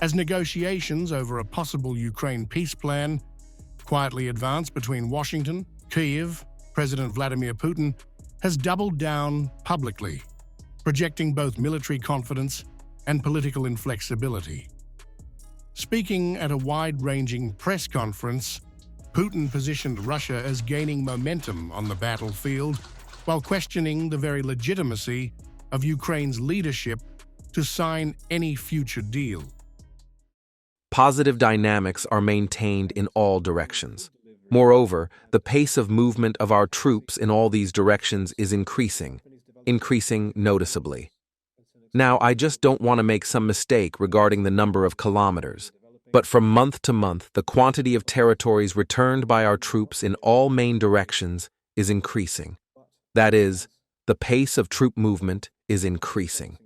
as negotiations over a possible Ukraine peace plan quietly advance between Washington, Kyiv, President Vladimir Putin has doubled down publicly, projecting both military confidence and political inflexibility. Speaking at a wide-ranging press conference, Putin positioned Russia as gaining momentum on the battlefield while questioning the very legitimacy of Ukraine's leadership to sign any future deal. Positive dynamics are maintained in all directions. Moreover, the pace of movement of our troops in all these directions is increasing noticeably. Now, I just don't want to make some mistake regarding the number of kilometers, but from month to month, the quantity of territories returned by our troops in all main directions is increasing. That is, the pace of troop movement is increasing.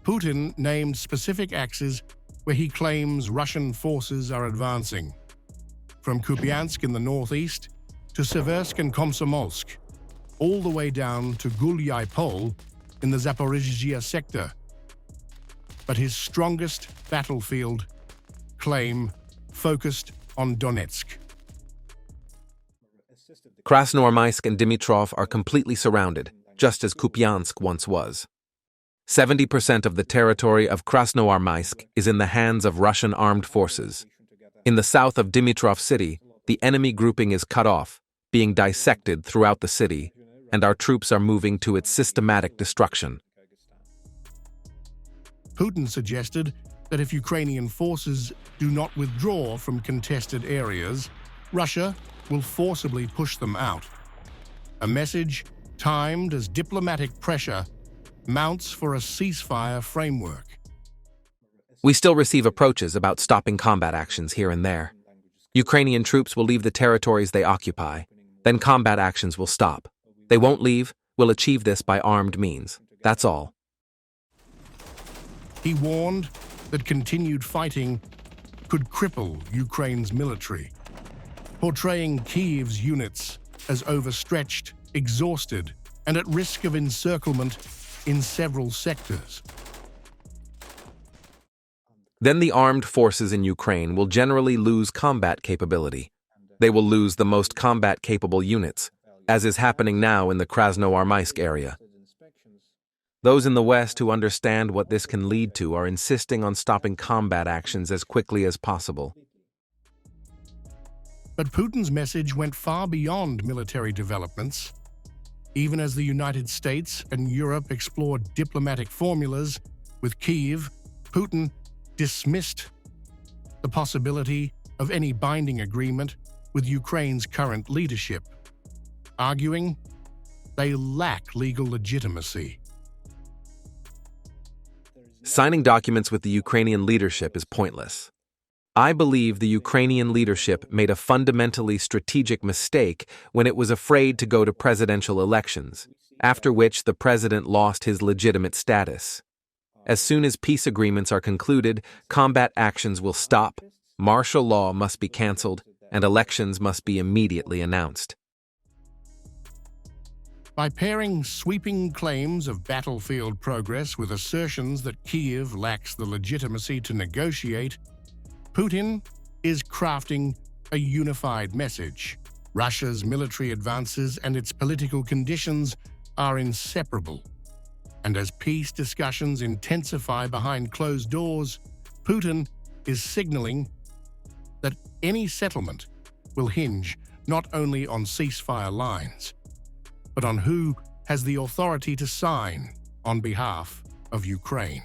Putin named specific axes where he claims Russian forces are advancing, from Kupiansk in the northeast to Seversk and Komsomolsk, all the way down to Gulyai-Pol in the Zaporizhzhia sector. But his strongest battlefield claim focused on Donetsk. Krasnoarmysk and Dimitrov are completely surrounded, just as Kupiansk once was. 70% of the territory of Krasnoarmysk is in the hands of Russian armed forces. In the south of Dimitrov city, the enemy grouping is cut off, being dissected throughout the city, and our troops are moving to its systematic destruction. Putin suggested that if Ukrainian forces do not withdraw from contested areas, Russia will forcibly push them out. A message timed as diplomatic pressure mounts for a ceasefire framework. We still receive approaches about stopping combat actions here and there. Ukrainian troops will leave the territories they occupy, then combat actions will stop. They won't leave, we'll achieve this by armed means. That's all. He warned that continued fighting could cripple Ukraine's military, portraying Kyiv's units as overstretched, exhausted, and at risk of encirclement in several sectors. Then the armed forces in Ukraine will generally lose combat capability. They will lose the most combat-capable units, as is happening now in the Krasnoarmysk area. Those in the West who understand what this can lead to are insisting on stopping combat actions as quickly as possible. But Putin's message went far beyond military developments. Even as the United States and Europe explored diplomatic formulas with Kyiv, Putin dismissed the possibility of any binding agreement with Ukraine's current leadership, arguing they lack legal legitimacy. Signing documents with the Ukrainian leadership is pointless. I believe the Ukrainian leadership made a fundamentally strategic mistake when it was afraid to go to presidential elections, after which the president lost his legitimate status. As soon as peace agreements are concluded, combat actions will stop, martial law must be cancelled, and elections must be immediately announced. By pairing sweeping claims of battlefield progress with assertions that Kyiv lacks the legitimacy to negotiate, Putin is crafting a unified message. Russia's military advances and its political conditions are inseparable. And as peace discussions intensify behind closed doors, Putin is signaling that any settlement will hinge not only on ceasefire lines, but on who has the authority to sign on behalf of Ukraine.